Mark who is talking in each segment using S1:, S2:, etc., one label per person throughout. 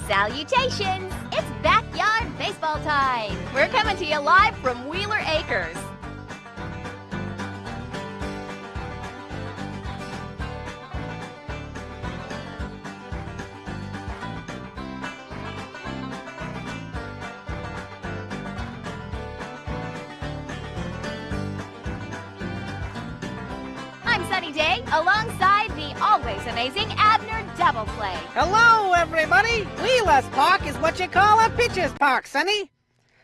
S1: Salutations! It's backyard baseball time! We're coming to you live from Wheeler Acres. I'm Sunny Day, alongside the always amazing Abner Double Play.
S2: Hello, everybody! Wheeler's Park is what you call a pitcher's park, Sonny.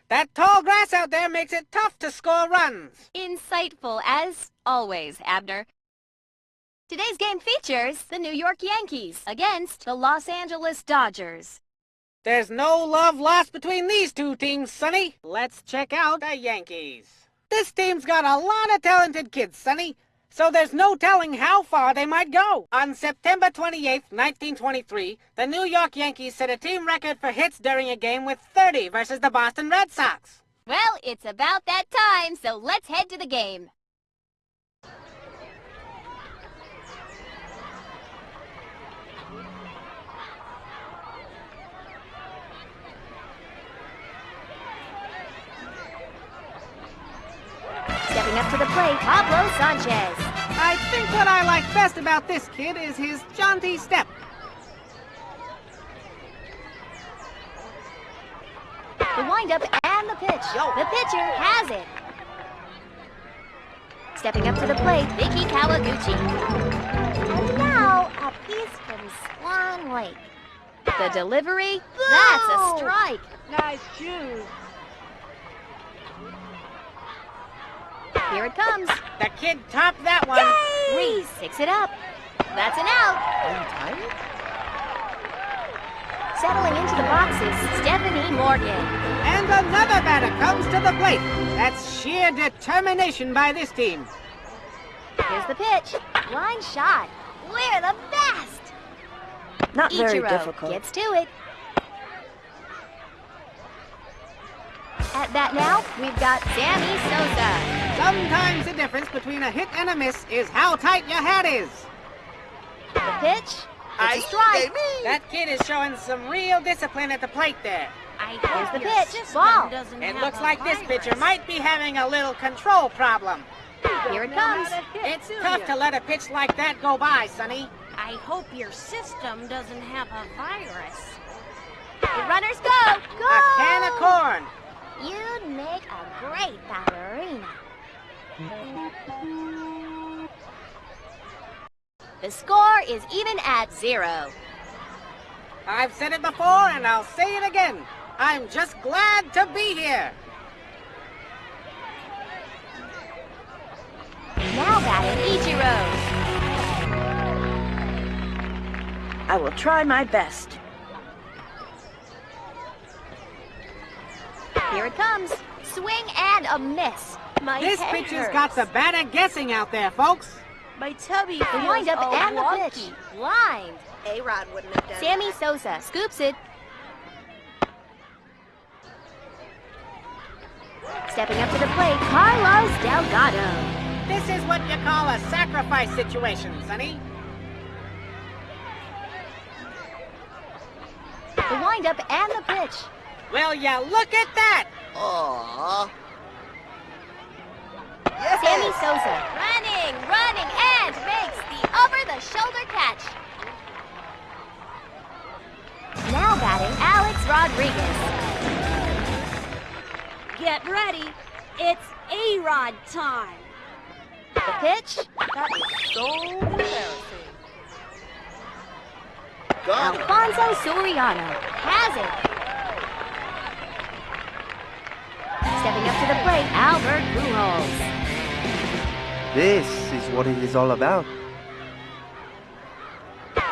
S2: That tall grass out there makes it tough to score runs.
S1: Insightful as always, Abner. Today's game features the New York Yankees against the Los Angeles Dodgers.
S2: There's no love lost between these two teams, Sonny. Let's check out the Yankees. This team's got a lot of talented kids, Sonny. So there's no telling how far they might go. On September 28th, 1923, the New York Yankees set a team record for hits during a game with 30 versus the Boston Red Sox.
S1: Well, it's about that time, so let's head to the game. Stepping up to the plate, Pablo Sanchez.
S2: I think what I like best about this kid is his jaunty step.
S1: The windup and the pitch. The pitcher has it. Stepping up to the plate, Vicky Kawaguchi. And now, a piece from Swan Lake. The delivery, that's a strike.
S3: Nice shoes.
S1: Here it comes.
S2: The kid topped that one.
S1: Reese picks it up. That's an out.
S3: Are you tired?
S1: Settling into the boxes, Stephanie Morgan.
S2: And another batter comes to the plate. That's sheer determination by this team.
S1: Here's the pitch. Line shot. We're the best.
S3: Not very
S1: Ichiro
S3: difficult.
S1: gets to it. At bat now, we've got Sammy Sosa.
S2: Sometimes the difference between a hit and a miss is how tight your hat is.
S1: The pitch. It's a strike.
S2: That kid is showing some real discipline at the plate there.
S1: Here's the pitch. Ball.
S2: It looks like this pitcher might be having a little control problem.
S1: Here it comes.
S2: It's tough to let a pitch like that go by, Sonny.
S4: I hope your system doesn't have a virus.
S1: The runners go. Go!
S2: A can of corn.
S1: You'd make a great ballerina. The score is even at 0.
S2: I've said it before and I'll say it again. I'm just glad to be here.
S1: Now batting Ichiro.
S3: I will try my best.
S1: Here it comes. Swing and a miss.
S4: My
S2: This
S4: head
S2: pitcher's
S4: hurts.
S2: got the batter guessing out there, folks.
S4: My tummy
S1: The
S4: feels
S1: windup
S4: all
S1: and the
S4: wonky.
S1: pitch. Lined.
S4: A-Rod wouldn't have done
S1: Sammy
S4: that.
S1: Sosa scoops it. Stepping up to the plate, Carlos Delgado.
S2: This is what you call a sacrifice situation, Sonny.
S1: The windup and the pitch.
S2: Will ya look at that?
S4: Aww.
S1: Sammy Sosa running, and makes the over-the-shoulder catch. Now batting Alex Rodriguez.
S4: Get ready. It's A-Rod time.
S1: The pitch.
S4: That is so embarrassing.
S1: Alfonso Soriano has it. Stepping up to the plate, Albert Pujols.
S5: This is what it is all about.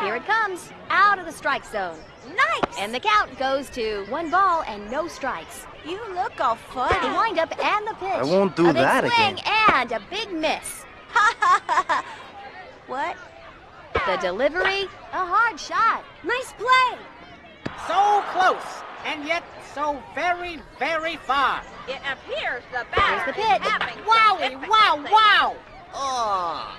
S1: Here it comes, out of the strike zone.
S4: Nice!
S1: And the count goes to 1 ball and no strikes.
S4: You look all
S1: The
S4: funny.
S1: windup and the pitch.
S5: I won't do
S1: a big
S5: that
S1: swing
S5: again.
S1: and a big miss.
S4: What?
S1: The delivery, a hard shot.
S4: Nice play.
S2: So close, and yet so very, very far.
S4: It appears the
S1: Here's the pitch.
S2: Wowie, wow, wow!
S4: Oh.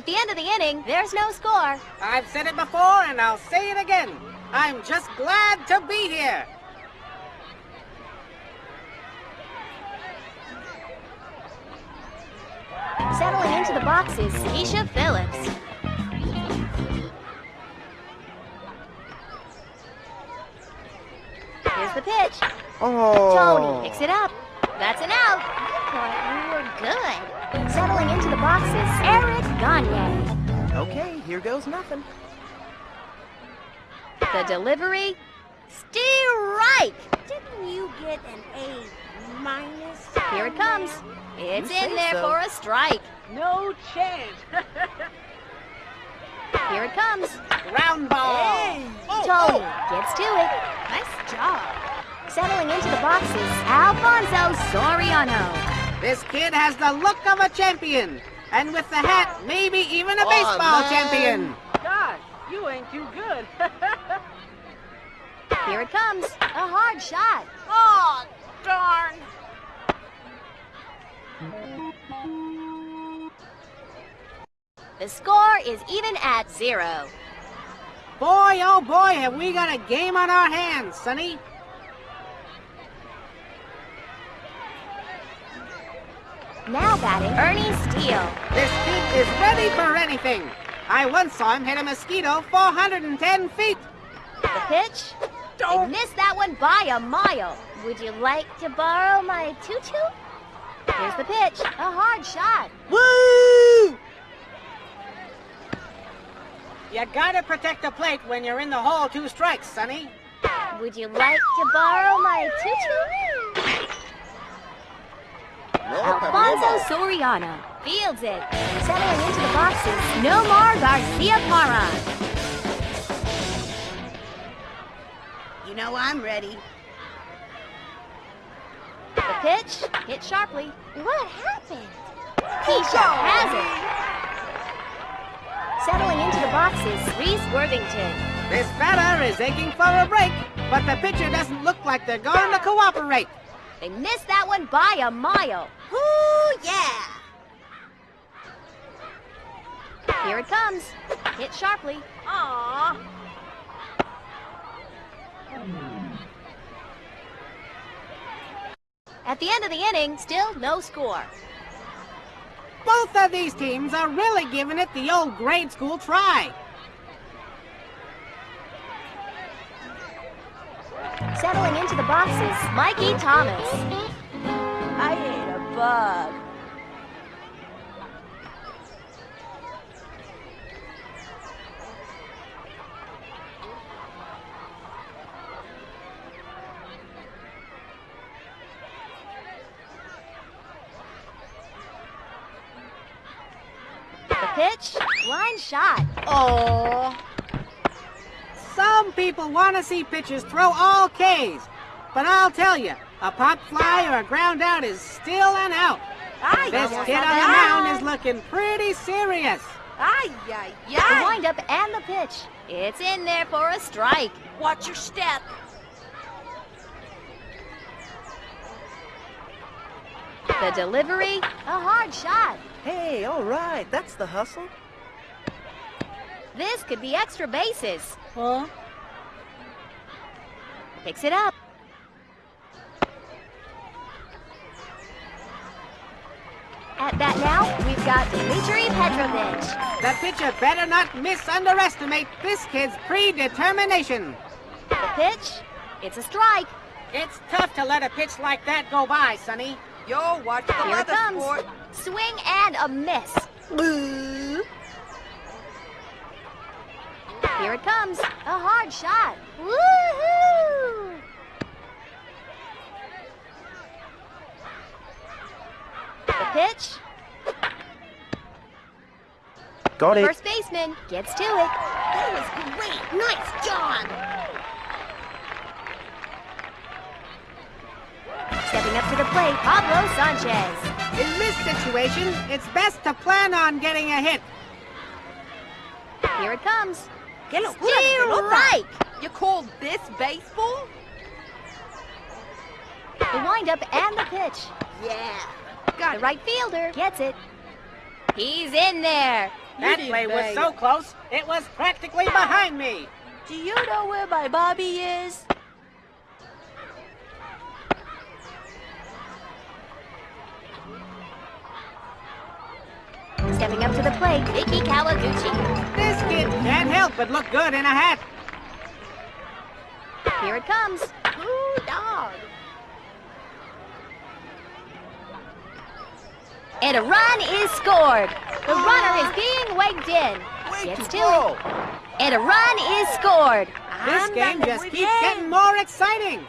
S1: At the end of the inning, there's no score.
S2: I've said it before and I'll say it again. I'm just glad to be here.
S1: Settling into the box is Keisha Phillips. Here's the pitch.
S5: Oh.
S1: Tony picks it up. That's an out. I thought you were good. Settling into the box is Eric Gagne.
S6: Okay, here goes nothing.
S1: The delivery, strike.
S4: Didn't you get an A minus?
S1: Here it comes. It's
S6: You
S1: in
S6: say
S1: there
S6: so.
S1: for a strike.
S3: No chance.
S1: Here it comes.
S2: Ground ball.
S1: Tony gets to it.
S4: Nice job.
S1: Settling into the box is Alfonso Soriano.
S2: This kid has the look of a champion. And with the hat, maybe even a baseball champion.
S3: Gosh, you ain't too good.
S1: Here it comes. A hard shot.
S4: Oh, darn.
S1: The score is even at 0.
S2: Boy, oh boy, have we got a game on our hands, Sonny.
S1: Now batting, Ernie Steele.
S2: This kid is ready for anything. I once saw him hit a mosquito 410 feet.
S1: The pitch. They missed that one by a mile. Would you like to borrow my tutu? Here's the pitch. A hard shot.
S2: Woo! You gotta protect the plate when you're in the hole 2 strikes, Sonny.
S1: Would you like to borrow my tutu? Alfonso Soriano fields it. Settling into the boxes, Nomar Garcia Parra.
S4: You know I'm ready.
S1: The pitch hit sharply. What happened? Keisha has it. Settling into the boxes, Reese Worthington.
S2: This batter is aching for a break, but the pitcher doesn't look like they're going to cooperate.
S1: They missed that one by a mile.
S4: Ooh, yeah.
S1: Here it comes. Hit sharply.
S3: Aw.
S1: At the end of the inning, still no score.
S2: Both of these teams are really giving it the old grade school try.
S1: Settling into the boxes, Mikey Thomas.
S3: I ate a bug.
S1: The pitch, line shot.
S2: Oh. Some people want to see pitchers throw all Ks, but I'll tell you, a pop fly or a ground out is still an out. This kid on the mound is looking pretty serious.
S4: Ay, ay,
S1: The
S4: ay.
S1: windup and the pitch. It's in there for a strike.
S4: Watch your step.
S1: The delivery, a hard shot.
S6: Hey, all right, that's the hustle.
S1: This could be extra bases.
S2: Huh?
S1: Picks it up. At bat now, we've got Dmitry Petrovich.
S2: The pitcher better not underestimate this kid's predetermination.
S1: The pitch, it's a strike.
S2: It's tough to let a pitch like that go by, Sonny.
S4: Yo, watch the
S1: Here it
S4: leather
S1: comes.
S4: sport.
S1: Swing and a miss. Boo. Here it comes. A hard shot. Woohoo! The pitch.
S5: Got it.
S1: First baseman gets to it.
S4: That was great. Nice job.
S1: Stepping up to the plate, Pablo Sanchez.
S2: In this situation, it's best to plan on getting a hit.
S1: Here it comes.
S4: Qué locura de pelota.
S1: Strike.
S4: You call this baseball?
S1: The windup and the pitch.
S4: Yeah.
S1: The right fielder gets it. He's in there.
S2: That play was so close, it was practically behind me.
S3: Do you know where my Bobby is?
S1: Stepping up to the plate, Vicky Kawaguchi.
S2: This kid can't help but look good in a hat.
S1: Here it comes.
S3: Ooh, dog.
S1: And a run is scored. The runner is being waved in. Gets to it. And a run is scored.
S2: This game just keeps getting more exciting.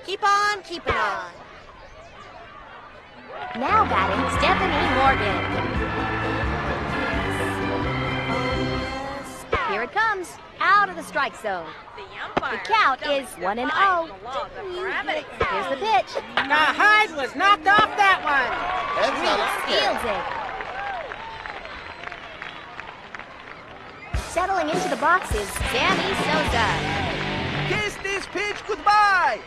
S3: Keep on keeping on.
S1: Now batting, Stephanie Morgan. Here it comes. Out of the strike zone. The count is 1-0. Here's the pitch.
S2: The hide was knocked off that one.
S1: Steals it. Settling into the boxes, Sammy Sosa.
S6: Kiss this pitch goodbye!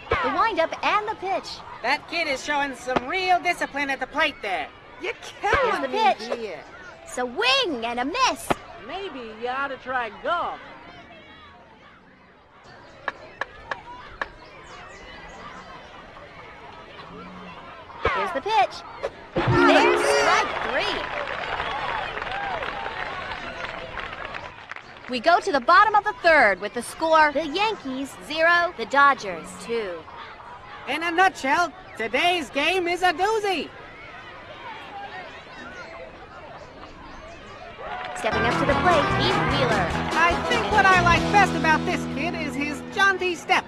S1: The windup and the pitch.
S2: That kid is showing some real discipline at the plate there.
S6: You're
S1: Here's
S6: killing
S1: the
S6: me
S1: pitch.
S6: here.
S1: Swing and a miss.
S3: Maybe you ought to try golf.
S1: Here's the pitch. There's strike 3. We go to the bottom of the third with the score, the Yankees 0, the Dodgers 2.
S2: In a nutshell, today's game is a doozy.
S1: Stepping up to the plate, Heath Wheeler.
S2: I think what I like best about this kid is his jaunty step.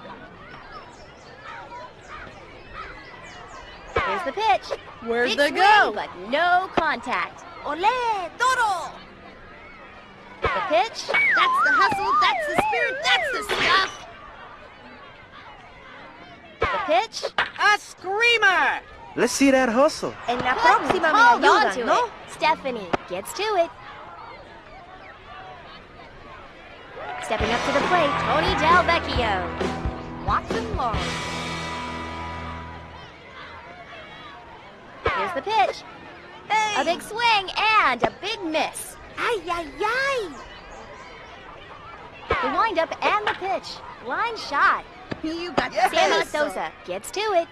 S1: Here's the pitch.
S3: Where's
S1: Big
S3: the
S1: swing,
S3: go?
S1: but no contact.
S3: Ole, Toro!
S1: The pitch.
S3: That's the hustle, that's the spirit, that's the stuff!
S1: The pitch.
S2: A screamer!
S5: Let's see that hustle.
S6: En la próxima me
S1: Hold on
S6: ayudan,
S1: to
S6: ¿no?
S1: it. Stephanie gets to it. Stepping up to the plate, Tony Del Vecchio. Watson Laurel. Here's the pitch. A big swing and a big miss.
S3: Ay, ay, ay!
S1: The windup and the pitch. Line shot.
S3: You got
S6: Yes.
S1: Sammy Sosa gets to it.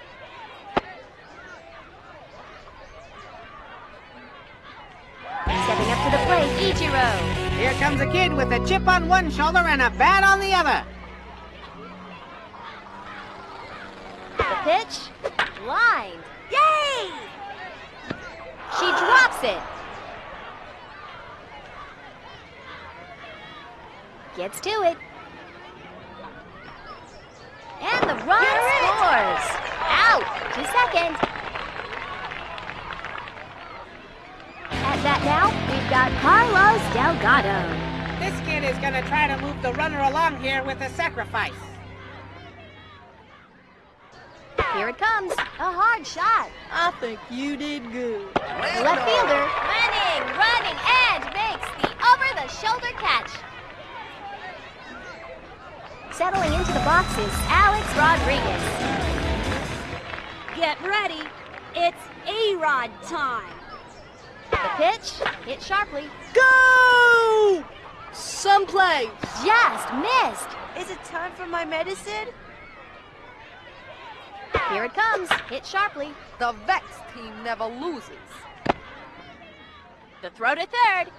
S1: Stepping up to the plate, Ichiro.
S2: Here comes a kid with a chip on one shoulder and a bat on the other.
S1: The pitch. Lined.
S3: Yay!
S1: She drops it. Gets to it. And the run scores. Out to second. At bat now, we've got Carlos Delgado.
S2: This kid is gonna try to move the runner along here with a sacrifice.
S1: Here it comes. A hard shot.
S3: I think you did good.
S1: The left fielder running, and makes the over-the-shoulder catch. Settling into the boxes, Alex Rodriguez.
S4: Get ready. It's A-Rod time.
S1: The pitch hit sharply.
S3: Go! Someplace.
S1: Just missed.
S3: Is it time for my medicine?
S1: Here it comes. Hit sharply.
S6: The Vex team never loses.
S1: The throw to third.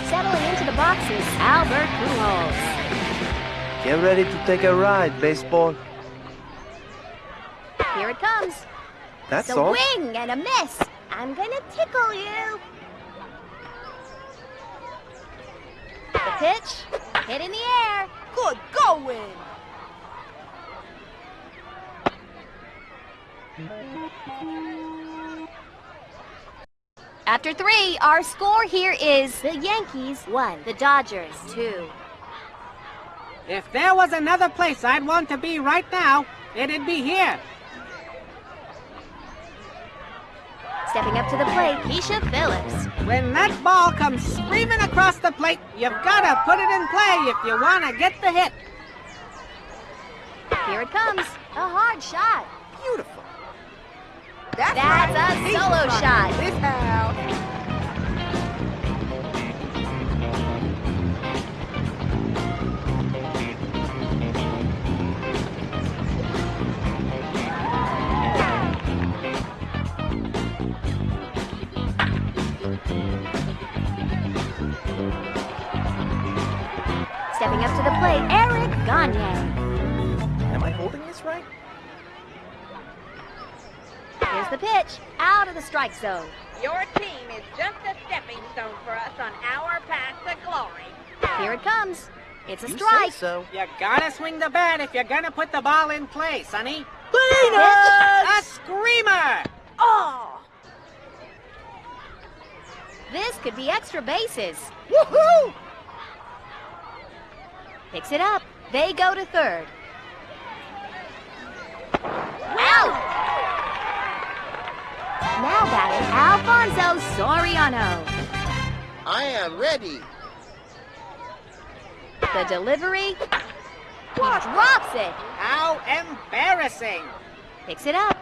S1: Settling into the boxes, Albert Pujols.
S5: Get ready to take a ride, baseball.
S1: Here it comes.
S5: That's
S1: a
S5: all.
S1: Swing and a miss. I'm gonna tickle you. The pitch hit in the air.
S3: Good going!
S1: After 3, our score here is the Yankees 1, the Dodgers 2.
S2: If there was another place I'd want to be right now, it'd be here.
S1: Stepping up to the plate, Keisha Phillips.
S2: When that ball comes screaming across the plate, you've got to put it in play if you want to get the hit.
S1: Here it comes, a hard shot.
S6: Beautiful. That's
S1: That's
S6: right.
S1: a
S6: He's
S1: solo
S6: right.
S1: shot.
S6: This house.
S1: Stepping up to the plate, Eric Gagne.
S5: Am I holding this right?
S1: Here's the pitch, out of the strike zone.
S4: Your team is just a stepping stone for us on our path to glory.
S1: Here it comes. It's a
S5: You
S1: strike.
S5: say so.
S2: You gotta swing the bat if you're gonna put the ball in play, Sonny.
S1: Pitch.
S2: A screamer!
S6: Oh!
S1: This could be extra bases.
S6: Woohoo!
S1: Picks it up. They go to third. Out! Now batting, Alfonso Soriano.
S7: I am ready.
S1: The delivery. He drops it.
S2: How embarrassing!
S1: Picks it up.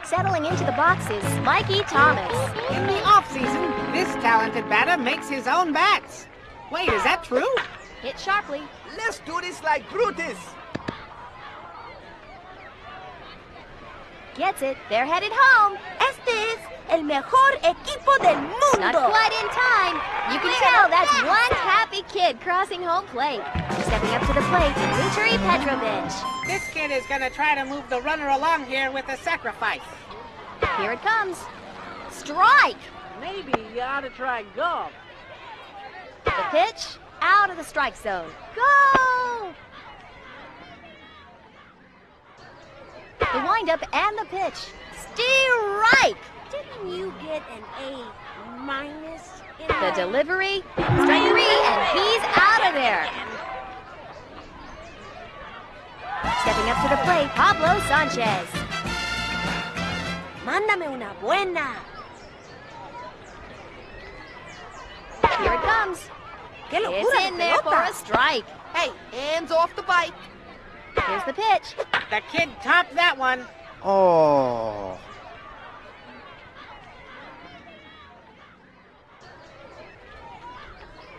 S1: Settling into the boxes, Mikey Thomas.
S2: In the off-season, this talented batter makes his own bats. Wait, is that true?
S1: Hit sharply.
S6: Let's do this like Brutus.
S1: Gets it. They're headed home.
S3: Este es el mejor equipo del mundo.
S1: Not quite in time. You can tell that's one happy kid crossing home plate. Stepping up to the plate, Dmitry Petrovich.
S2: This kid is gonna try to move the runner along here with a sacrifice.
S1: Here it comes. Strike.
S4: Maybe you ought to try golf.
S1: The pitch, out of the strike zone. Go! The windup and the pitch. Strike!
S3: Didn't you get an A minus in
S1: The
S3: that?
S1: delivery, strike three, and he's out of there. Stepping up to the plate, Pablo Sanchez.
S3: Mándame una buena.
S1: Here it comes.
S3: ¡Qué locura
S1: It's
S3: de
S1: in there for
S3: pelota!
S1: a strike.
S6: Hey, hands off the bike.
S1: Here's the pitch.
S2: The kid topped that one.
S5: Oh.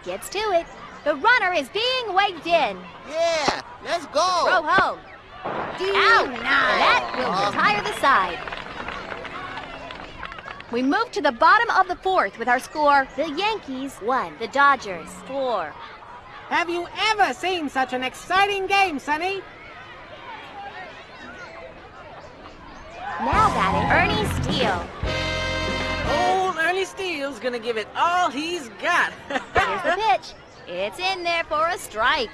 S1: Gets to it. The runner is being waved in.
S7: Yeah, let's
S1: Throw
S7: go.
S1: home. Out! That will retire the side. We move to the bottom of the fourth with our score, the Yankees 1, the Dodgers 4.
S2: Have you ever seen such an exciting game, Sonny?
S1: Now batting, Ernie Steele.
S2: Old Ernie Steele's gonna give it all he's got.
S1: Here's the pitch. It's in there for a strike.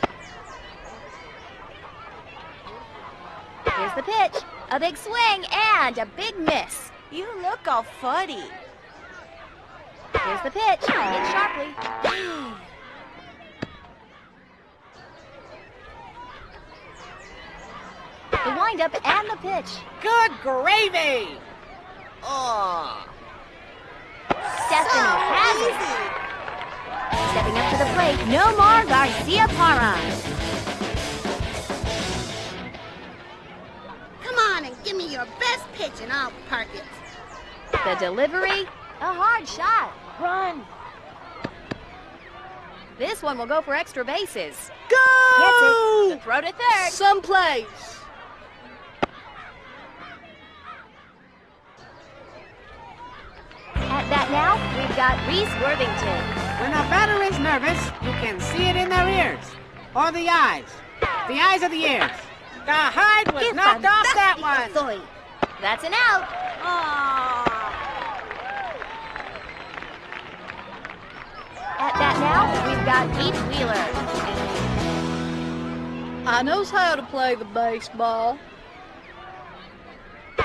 S1: Here's the pitch. A big swing and a big miss.
S3: You look all funny.
S1: Here's the pitch. Hit sharply. The windup and the pitch.
S2: Good gravy!
S7: Oh,
S1: Stephanie has it. Stepping up to the plate, Nomar Garcia Parra.
S3: Come on and give me your best pitch and I'll park it.
S1: The delivery, a hard shot.
S3: Run.
S1: This one will go for extra bases.
S6: Go!
S1: Gets it. The throw to third.
S6: Someplace.
S1: At that now, we've got Reese Worthington.
S2: When a batter is nervous, you can see it in their ears. Or the eyes. The eyes of the ears. The hide was
S3: ¡Qué
S2: knocked off that
S3: fantástico
S2: one.
S3: soy!
S1: That's an out. At that now, we've got Pete Wheeler.
S6: I knows how to play the baseball.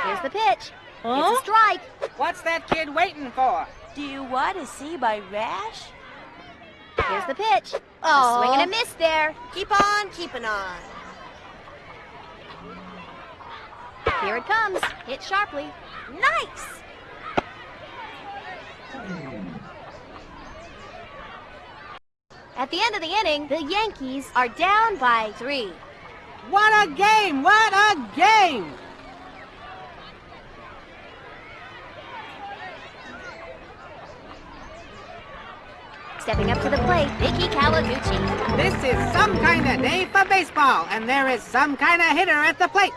S1: Here's the pitch.
S6: Huh?
S1: It's a strike.
S2: What's that kid waiting for?
S3: Do you want to see my rash?
S1: Here's the pitch. A
S6: Aw.
S1: swing and a miss there.
S3: Keep on keeping on.
S1: Here it comes. Hit sharply.
S3: Nice!
S1: At the end of the inning, the Yankees are down by 3.
S2: What a game! What a game!
S1: Stepping up to the plate, Vicky Kawaguchi.
S2: This is some kind of day for baseball, and there is some kind of hitter at the plate.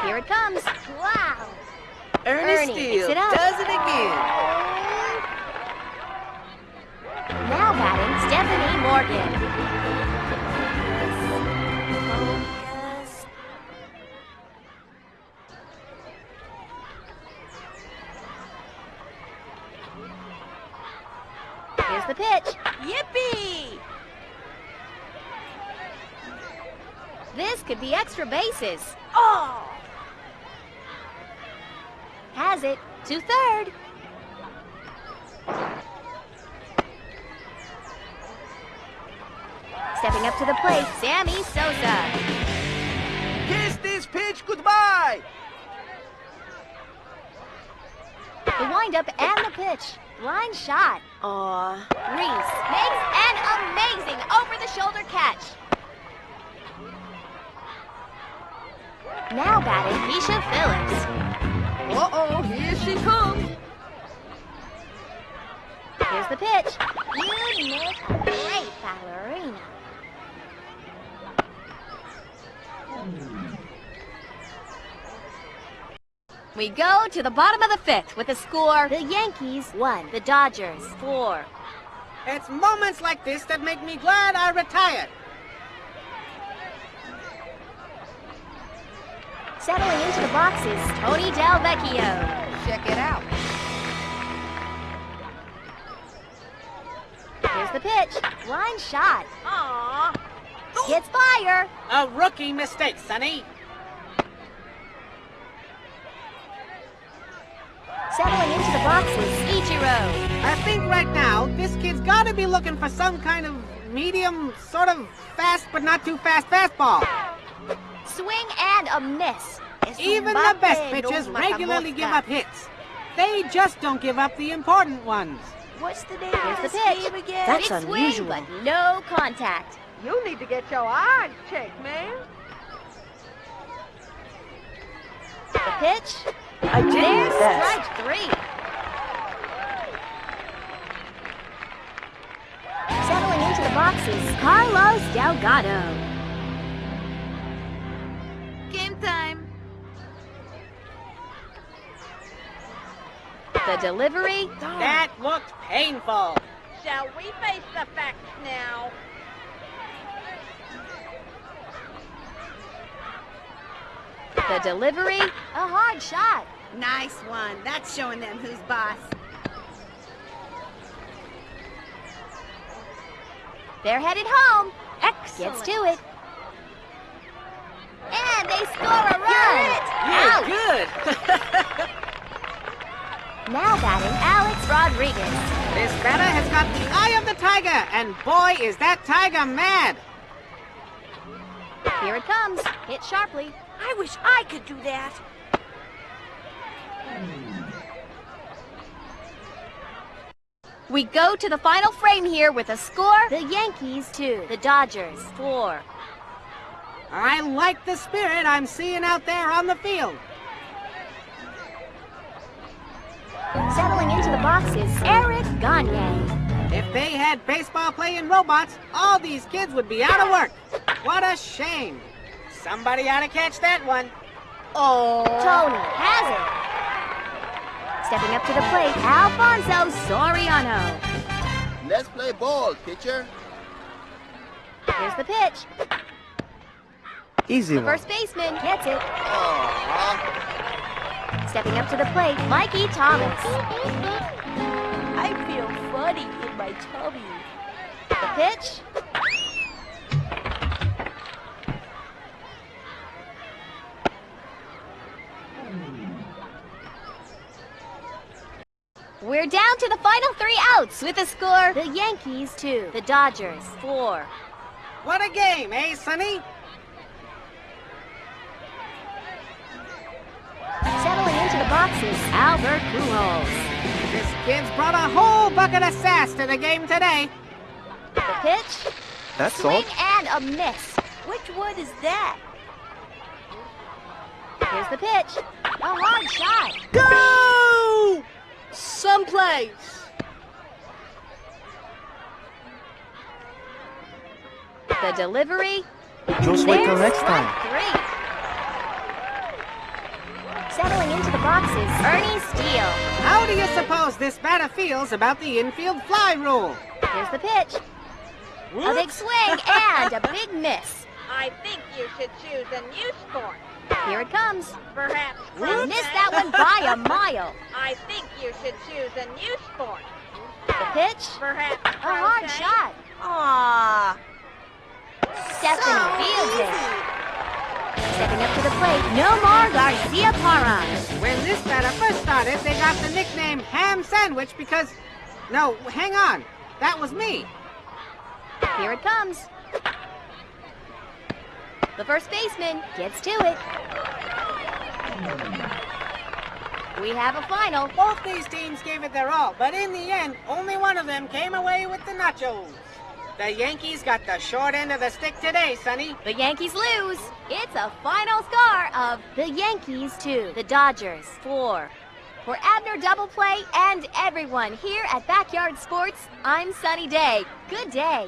S1: Here it comes. Wow.
S6: Ernie
S1: picks
S6: Steele
S1: it up.
S6: does it again.
S1: Now batting, Stephanie Morgan. Focus. Here's the pitch.
S3: Yippee!
S1: This could be extra bases.
S3: Oh!
S1: Has it to third. Stepping up to the plate, Sammy Sosa.
S6: Kiss this pitch goodbye.
S1: The windup and the pitch. Line shot.
S3: Aw.
S1: Reese makes an amazing over-the-shoulder catch. Now batting, Keisha Phillips.
S6: Uh-oh, here she comes.
S1: Here's the pitch. You make a great ballerina. We go to the bottom of the fifth with the score. The Yankees 1, the Dodgers 4.
S2: It's moments like this that make me glad I retired.
S1: Settling into the boxes, Tony Del Vecchio.
S6: Check it out.
S1: Here's the pitch. Line shot.
S4: Aw.
S1: Gets fire.
S2: A rookie mistake, Sonny.
S1: Settling into the boxes, Ichiro.
S2: I think right now, this kid's gotta be looking for some kind of medium, sort of fast but not too fast fastball.
S1: Swing and a miss.
S2: Even the best pitchers regularly give up hits. They just don't give up the important ones.
S3: What's the name
S1: Here's
S3: of
S1: the
S3: this
S1: pitch.
S3: game again?
S1: Big swing, but no contact.
S4: You need to get your eyes checked, man.
S1: The pitch.
S3: I did
S1: There's
S3: that.
S1: strike 3. Settling into the boxes, Carlos Delgado.
S3: Game time.
S1: The delivery.
S2: That looked painful.
S4: Shall we face the facts now?
S1: The delivery. A hard shot.
S3: Nice one. That's showing them who's boss.
S1: They're headed home.
S3: Excellent.
S1: Gets to it. And they score a run.
S2: You're
S1: Out.
S2: good.
S1: Now batting, Alex Rodriguez.
S2: This batter has got the eye of the tiger, and boy, is that tiger mad.
S1: Here it comes. Hit sharply.
S3: I wish I could do that.
S1: We go to the final frame here with a score. The Yankees 2, the Dodgers 4.
S2: I like the spirit I'm seeing out there on the field.
S1: Settling into the boxes, Eric Gagne.
S2: If they had baseball playing robots, all these kids would be out of work. What a shame. Somebody ought to catch that one.
S1: Oh, Tony has it. Stepping up to the plate, Alfonso Soriano.
S7: Let's play ball, pitcher.
S1: Here's the pitch.
S5: Easy
S1: The
S5: one.
S1: first baseman gets it.
S7: Aw.
S1: Stepping up to the plate, Mikey Thomas.
S3: I feel funny in my tummy.
S1: The pitch. We're down to the final 3 outs with a score. The Yankees 2, the Dodgers 4.
S2: What a game, eh, Sonny?
S1: Settling into the boxes, Albert Pujols.
S2: This kid's brought a whole bucket of sass to the game today.
S1: The pitch.
S5: That's
S1: Swing
S5: all.
S1: and a miss.
S3: Which one is that?
S1: Here's the pitch. A hard shot.
S6: Go! Someplace.
S1: The delivery.
S5: Just wait till
S1: There's
S5: next
S1: strike
S5: time.
S1: 3. Settling into the boxes, Ernie Steele.
S2: How do you suppose this batter feels about the infield fly rule?
S1: Here's the pitch. A big swing and a big miss.
S4: I think you should choose a new sport.
S1: Here it comes.
S4: Perhaps
S1: Missed that one by a mile.
S4: I think you should choose a new sport.
S1: The pitch.
S4: Perhaps
S1: A hard
S4: crochet?
S1: shot.
S6: Ah.
S1: Stephanie fields it. Stepping up to the plate, Nomar Garcia Parra.
S2: When this batter first started, they got the nickname Ham Sandwich because... No, hang on. That was me.
S1: Here it comes. The first baseman gets to it. We have a final.
S2: Both these teams gave it their all, but in the end, only one of them came away with the nachos. The Yankees got the short end of the stick today, Sonny.
S1: The Yankees lose. It's a final score of the Yankees 2, the Dodgers 4. For Abner Double Play and everyone here at Backyard Sports, I'm Sunny Day. Good day.